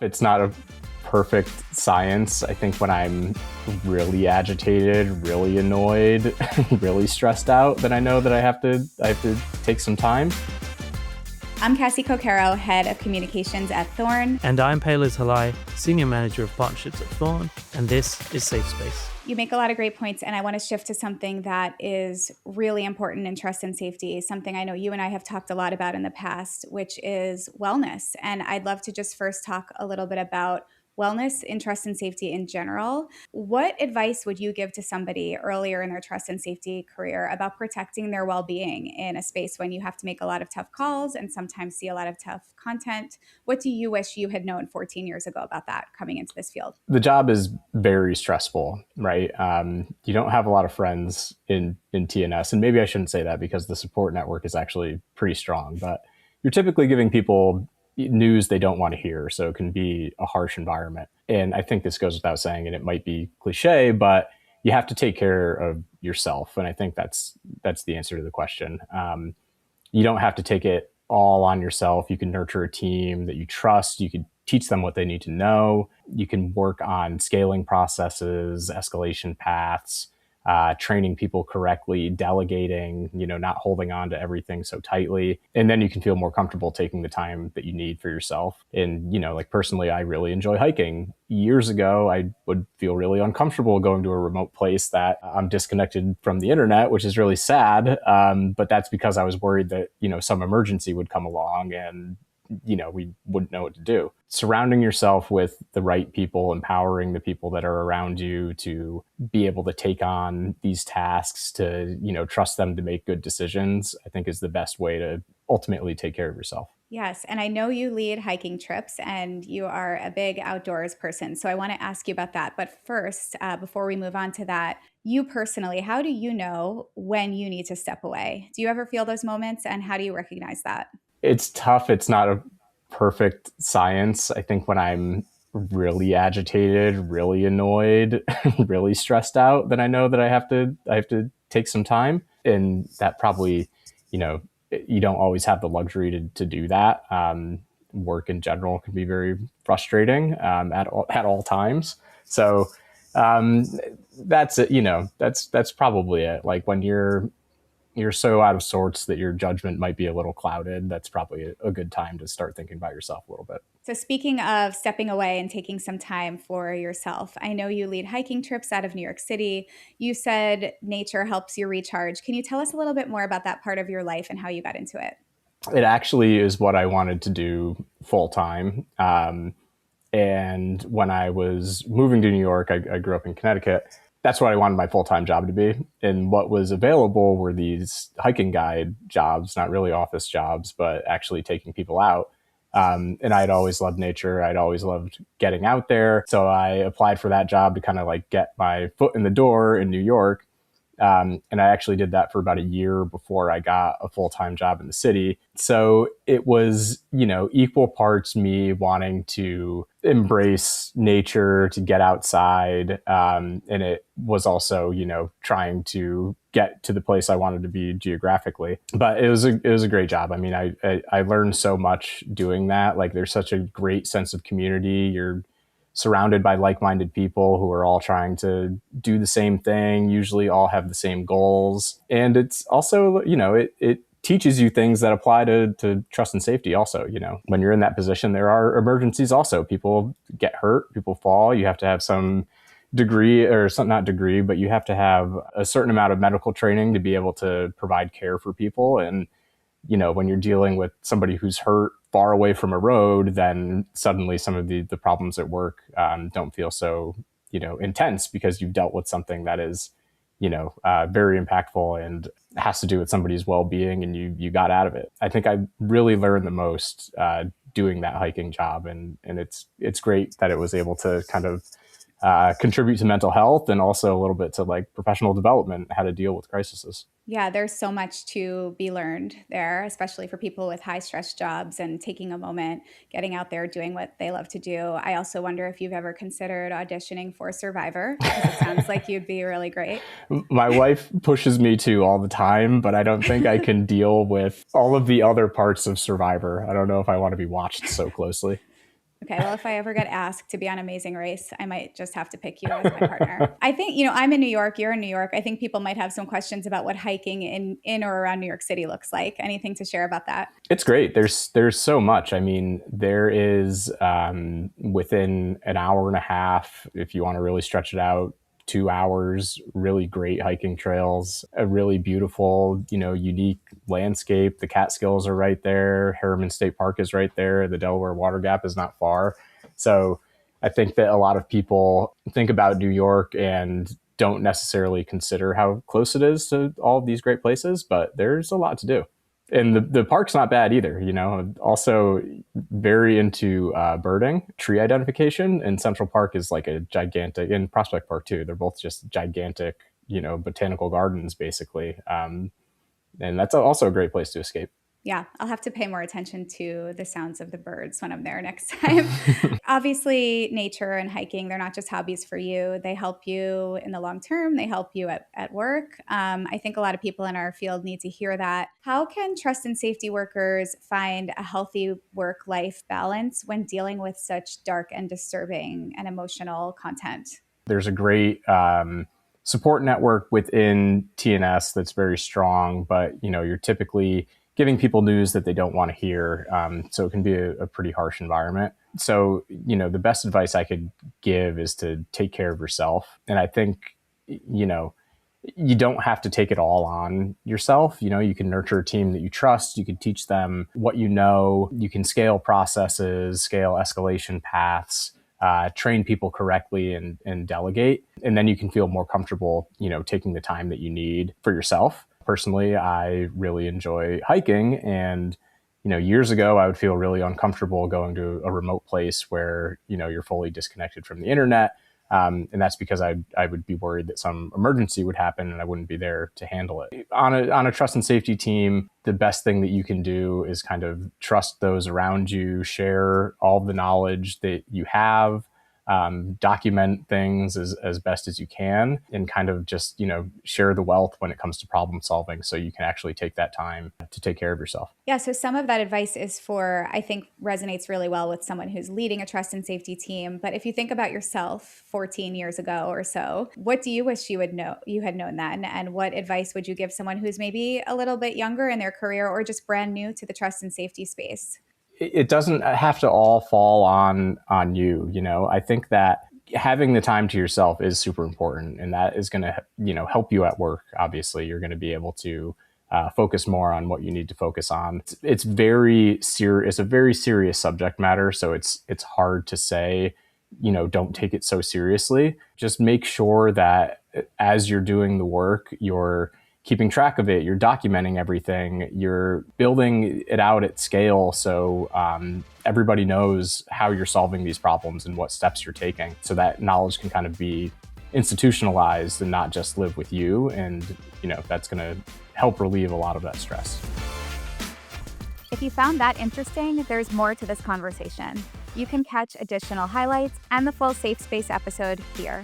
It's not a perfect science. I think when I'm really agitated, really annoyed, really stressed out, then I know that I have to take some time. I'm Cassie Coquero, Head of Communications at Thorn. And I'm Paylez Halai, Senior Manager of Partnerships at Thorn, and this is Safe Space. You make a lot of great points, and I want to shift to something that is really important in trust and safety, something I know you and I have talked a lot about in the past, which is wellness. And I'd love to just first talk a little bit about wellness in trust and safety in general. What advice would you give to somebody earlier in their trust and safety career about protecting their well-being in a space when you have to make a lot of tough calls and sometimes see a lot of tough content? What do you wish you had known 14 years ago about that coming into this field? The job is very stressful, right? You don't have a lot of friends in TNS, and maybe I shouldn't say that because the support network is actually pretty strong, but you're typically giving people news they don't want to hear, so it can be a harsh environment. And I think this goes without saying, and it might be cliche, but you have to take care of yourself, and I think that's the answer to the question. You don't have to take it all on yourself. You can nurture a team that you trust. You can teach them what they need to know. You can work on scaling processes, escalation paths, training people correctly, delegating, not holding on to everything so tightly. And then you can feel more comfortable taking the time that you need for yourself. And, like personally, I really enjoy hiking. Years ago, I would feel really uncomfortable going to a remote place that I'm disconnected from the internet, which is really sad. But that's because I was worried that, some emergency would come along and we wouldn't know what to do. Surrounding yourself with the right people, empowering the people that are around you to be able to take on these tasks, to, trust them to make good decisions, I think is the best way to ultimately take care of yourself. Yes. And I know you lead hiking trips and you are a big outdoors person. So I want to ask you about that. But first, before we move on to that, you personally, how do you know when you need to step away? Do you ever feel those moments, and how do you recognize that? It's tough. It's not a perfect science. I think when I'm really agitated, really annoyed, really stressed out, then I know that I have to take some time. And that probably, you don't always have the luxury to do that. Work in general can be very frustrating at all times. So that's it. That's probably it. Like when you're so out of sorts that your judgment might be a little clouded, that's probably a good time to start thinking about yourself a little bit. So speaking of stepping away and taking some time for yourself, I know you lead hiking trips out of New York City. You said nature helps you recharge. Can you tell us a little bit more about that part of your life and how you got into it? It actually is what I wanted to do full time. And when I was moving to New York, I grew up in Connecticut. That's what I wanted my full-time job to be. And what was available were these hiking guide jobs, not really office jobs, but actually taking people out. And I'd always loved nature. I'd always loved getting out there. So I applied for that job to kind of like get my foot in the door in New York. And I actually did that for about a year before I got a full-time job in the city. So it was, equal parts me wanting to embrace nature, to get outside. And it was also, trying to get to the place I wanted to be geographically. But it was a great job. I mean, I learned so much doing that. Like there's such a great sense of community. You're surrounded by like-minded people who are all trying to do the same thing, usually all have the same goals. And it's also, it teaches you things that apply to trust and safety also. When you're in that position, there are emergencies also. People get hurt, people fall. You have to have some degree, or some, not degree, but you have to have a certain amount of medical training to be able to provide care for people. And when you're dealing with somebody who's hurt far away from a road, then suddenly some of the problems at work don't feel so, intense because you've dealt with something that is, very impactful and has to do with somebody's well-being, and you got out of it. I think I really learned the most doing that hiking job. And it's great that it was able to kind of contribute to mental health and also a little bit to like professional development, how to deal with crises. Yeah, there's so much to be learned there, especially for people with high stress jobs and taking a moment, getting out there, doing what they love to do. I also wonder if you've ever considered auditioning for Survivor, because it sounds like you'd be really great. My wife pushes me to all the time, but I don't think I can deal with all of the other parts of Survivor. I don't know if I want to be watched so closely. Okay, well, if I ever get asked to be on Amazing Race, I might just have to pick you as my partner. I think, I'm in New York, you're in New York. I think people might have some questions about what hiking in or around New York City looks like. Anything to share about that? It's great. There's so much. I mean, there is within an hour and a half, if you want to really stretch it out, 2 hours, really great hiking trails, a really beautiful, unique landscape. The Catskills are right there. Harriman State Park is right there. The Delaware Water Gap is not far. So I think that a lot of people think about New York and don't necessarily consider how close it is to all of these great places, but there's a lot to do. And the park's not bad either, Also very into birding, tree identification, and Central Park is like a gigantic, and Prospect Park too. They're both just gigantic, botanical gardens basically. And that's also a great place to escape. Yeah, I'll have to pay more attention to the sounds of the birds when I'm there next time. Obviously, nature and hiking, they're not just hobbies for you. They help you in the long term. They help you at work. I think a lot of people in our field need to hear that. How can trust and safety workers find a healthy work-life balance when dealing with such dark and disturbing and emotional content? There's a great support network within TNS that's very strong, but you're typically giving people news that they don't want to hear. So it can be a pretty harsh environment. So, the best advice I could give is to take care of yourself. And I think, you don't have to take it all on yourself. You can nurture a team that you trust. You can teach them what you know. You can scale processes, scale escalation paths, train people correctly and delegate. And then you can feel more comfortable, taking the time that you need for yourself. Personally, I really enjoy hiking, and years ago I would feel really uncomfortable going to a remote place where you're fully disconnected from the internet, and that's because I would be worried that some emergency would happen and I wouldn't be there to handle it. On a trust and safety team, the best thing that you can do is kind of trust those around you, share all the knowledge that you have. Document things as best as you can, and kind of just, share the wealth when it comes to problem solving, so you can actually take that time to take care of yourself. Yeah, so some of that advice I think resonates really well with someone who's leading a trust and safety team. But if you think about yourself 14 years ago or so, what do you wish you had known then? And what advice would you give someone who's maybe a little bit younger in their career or just brand new to the trust and safety space? It doesn't have to all fall on you. I think that having the time to yourself is super important, and that is going to help you at work. Obviously, you're going to be able to focus more on what you need to focus on. It's very serious. It's a very serious subject matter, so it's hard to say, don't take it so seriously. Just make sure that as you're doing the work, you're keeping track of it, you're documenting everything, you're building it out at scale, so everybody knows how you're solving these problems and what steps you're taking, so that knowledge can kind of be institutionalized and not just live with you. And that's going to help relieve a lot of that stress. If you found that interesting, there's more to this conversation. You can catch additional highlights and the full Safe Space episode here.